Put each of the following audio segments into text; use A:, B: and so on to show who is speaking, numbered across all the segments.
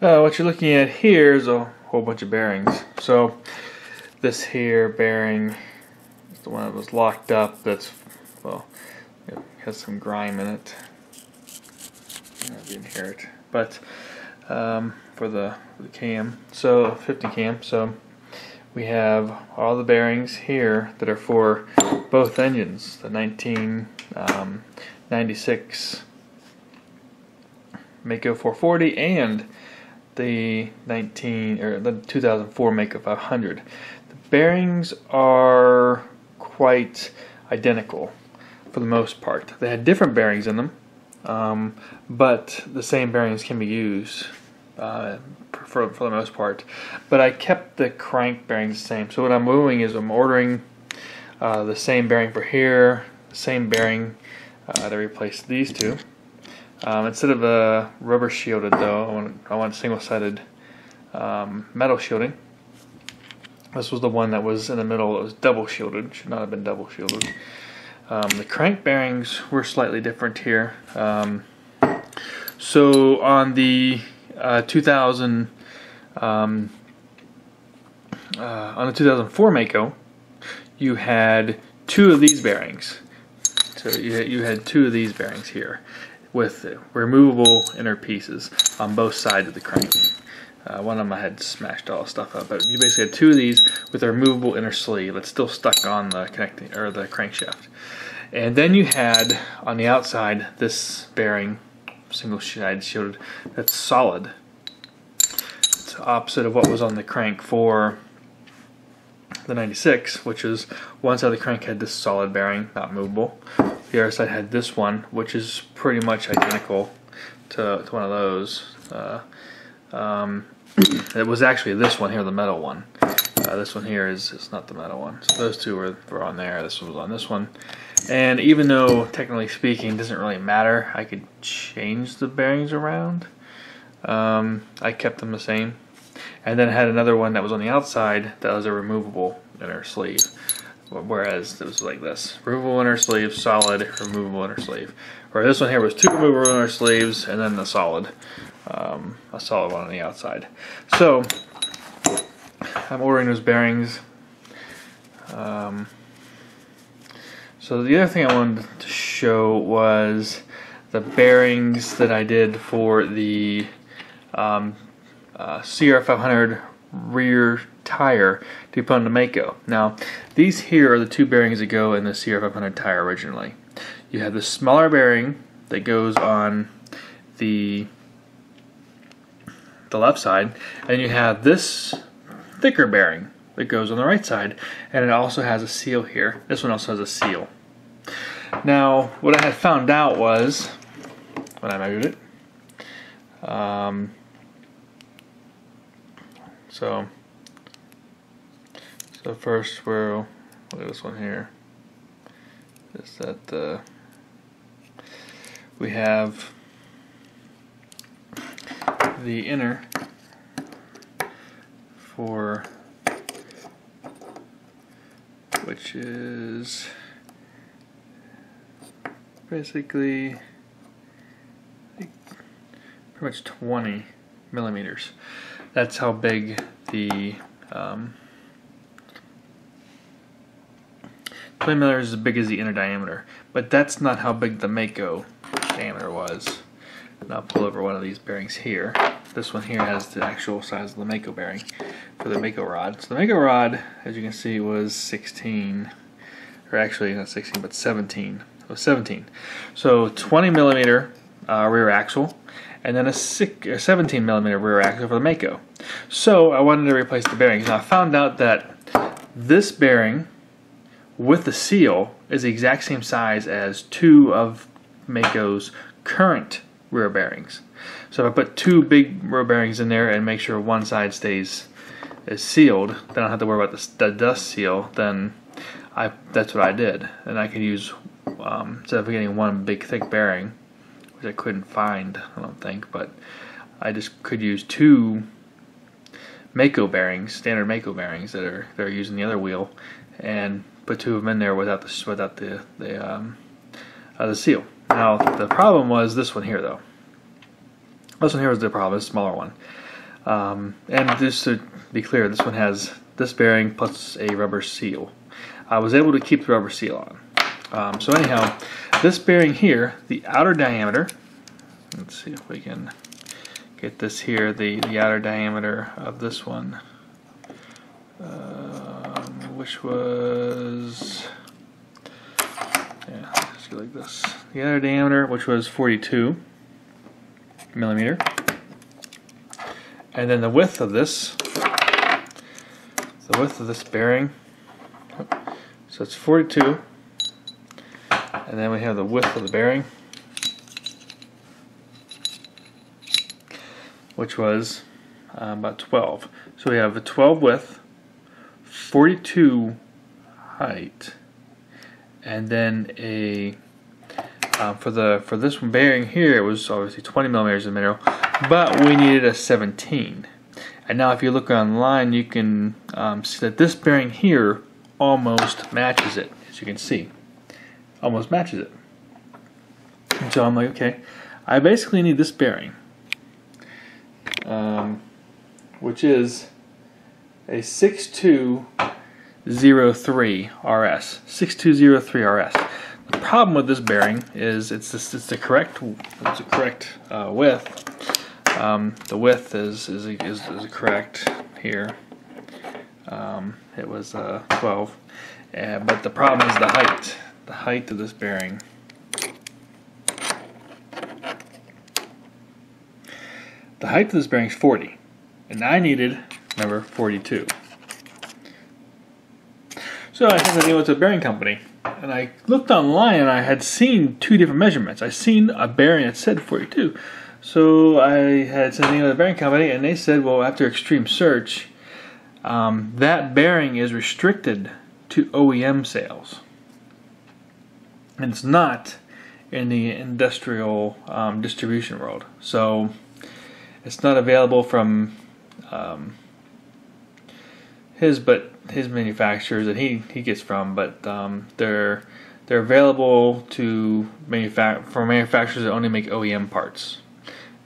A: What you're looking at here is a whole bunch of bearings. So this here bearing is the one that was locked up. That's, well, it has some grime in it. I didn't hear it, but for the cam, so 50 cam. So we have all the bearings here that are for both engines, the 1996 Maico 440 and the 2004 Maico 500. The bearings are quite identical for the most part. They had different bearings in them, but the same bearings can be used for the most part. But I kept the crank bearings the same. So what I'm doing is I'm ordering the same bearing for here, the same bearing to replace these two. Instead of a rubber shielded though, I want single-sided metal shielding. This was the one that was in the middle. It was double shielded. Should not have been double shielded. The crank bearings were slightly different here. So on the 2004 Maico, you had two of these bearings. So you had two of these bearings here, with removable inner pieces on both sides of the crank. One of them I had smashed all the stuff up, but you basically had two of these with a removable inner sleeve that's still stuck on the connecting or the crankshaft. And then you had on the outside this bearing, single side shielded, that's solid. It's opposite of what was on the crank for the 96, which is one side of the crank had this solid bearing, not movable. The other side had this one, which is pretty much identical to one of those. It was actually this one here, the metal one. This one here is not the metal one. So those two were on there. This one was on this one. And even though, technically speaking, it doesn't really matter, I could change the bearings around. I kept them the same. And then I had another one that was on the outside that was a removable inner sleeve. Whereas it was like this: removable inner sleeve, solid, removable inner sleeve. Where this one here was two removable inner sleeves and then a solid one on the outside. So I'm ordering those bearings. So the other thing I wanted to show was the bearings that I did for the CR500 rear tire to be put on the Maico. Now, these here are the two bearings that go in the CR500 tire originally. You have the smaller bearing that goes on the left side, and you have this thicker bearing that goes on the right side, and it also has a seal here. This one also has a seal. Now, what I had found out was, when I measured it, so first we'll look at this one here. Is that we have the inner for, which is basically pretty much 20 millimeters. That's how big the 20 millimeters is as big as the inner diameter, but that's not how big the Maico diameter was. And I'll pull over one of these bearings here. This one here has the actual size of the Maico bearing for the Maico rod. So the Maico rod, as you can see, was 16, or actually not 16, but 17. It was 17. So 20 millimeter rear axle, and then a 17 millimeter rear axle for the Maico. So I wanted to replace the bearings. Now I found out that this bearing with the seal is the exact same size as two of Maico's current rear bearings. So if I put two big rear bearings in there and make sure one side is sealed, then I don't have to worry about the dust seal. Then that's what I did, and I could use instead of getting one big thick bearing, which I couldn't find, I don't think, but I just could use two Maico bearings, standard Maico bearings that are using the other wheel, and put two of them in there without the seal. Now the problem was this one here though. This one here was the problem, this smaller one. And just to be clear, this one has this bearing plus a rubber seal. I was able to keep the rubber seal on. So anyhow, this bearing here, the outer diameter, let's see if we can get this here, the outer diameter of this one, which was, yeah, let's go like this. The outer diameter, which was 42 millimeter, and then the width of this bearing, so it's 42, and then we have the width of the bearing, which was about 12. So we have a 12 width, 42 height, and then a for this one bearing here, it was obviously 20 millimeters in the middle, but we needed a 17. And now if you look online, you can see that this bearing here almost matches it, as you can see. Almost matches it. And so I'm like, okay, I basically need this bearing, which is a 6203 RS. 6203 RS. The problem with this bearing is it's the correct width. The width is correct here. It was 12, but the problem is the height. The height of this bearing. The height of this bearing is 40, and I needed, remember, 42. So I sent an email to a bearing company, and I looked online, and I had seen two different measurements. I seen a bearing that said 42. So I had sent an email to the bearing company, and they said, well, after extreme search, that bearing is restricted to OEM sales. And it's not in the industrial distribution world. So it's not available from his manufacturers that he gets from, but they're available to for manufacturers that only make OEM parts.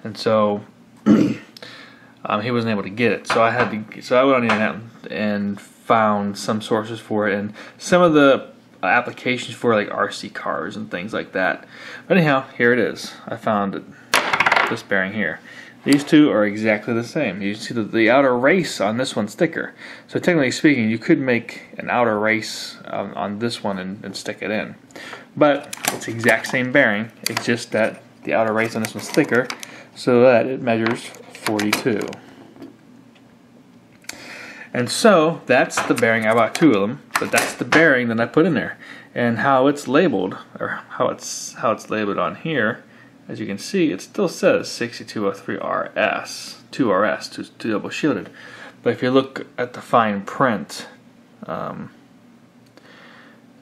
A: And so he wasn't able to get it. So I went on the internet and found some sources for it, and some of the applications for like RC cars and things like that. But anyhow, here it is. I found it, this bearing here. These two are exactly the same. You see the outer race on this one's thicker. So technically speaking, you could make an outer race on this one and stick it in. But it's the exact same bearing. It's just that the outer race on this one's thicker, so that it measures 42. And so that's the bearing. I bought two of them, but that's the bearing that I put in there. And how it's labeled, or how it's labeled on here, as you can see, it still says 6203 RS, 2RS, two double shielded. But if you look at the fine print,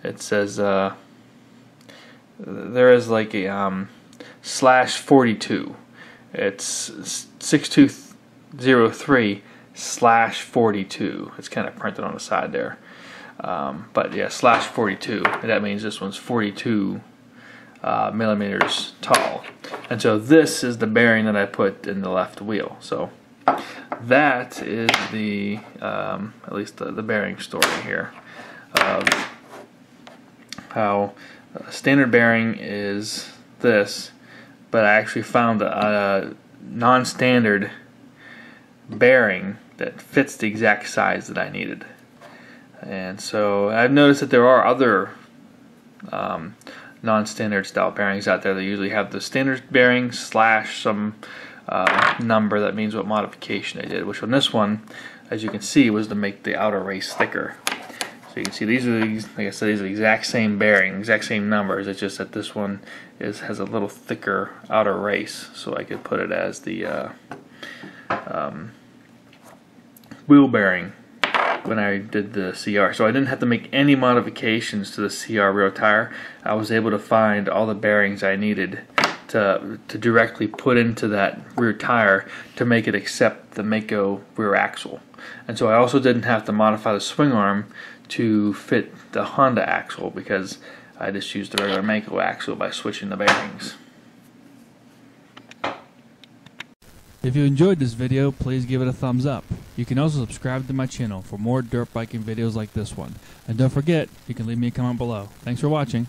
A: it says there is like a /42. It's 6203 /42. It's kind of printed on the side there. But yeah, /42. And that means this one's 42 millimeters tall. And so this is the bearing that I put in the left wheel. So that is the at least the bearing story here of how standard bearing is this, but I actually found a non-standard bearing that fits the exact size that I needed. And so I've noticed that there are other non-standard style bearings out there that usually have the standard bearing / some number that means what modification they did, which on this one, as you can see, was to make the outer race thicker. So you can see these are like I said, these are the exact same bearing, exact same numbers. It's just that this one has a little thicker outer race, so I could put it as the wheel bearing when I did the CR. So I didn't have to make any modifications to the CR rear tire. I was able to find all the bearings I needed to directly put into that rear tire to make it accept the Maico rear axle. And so I also didn't have to modify the swing arm to fit the Honda axle, because I just used the regular Maico axle by switching the bearings.
B: If you enjoyed this video, please give it a thumbs up. You can also subscribe to my channel for more dirt biking videos like this one. And don't forget, you can leave me a comment below. Thanks for watching.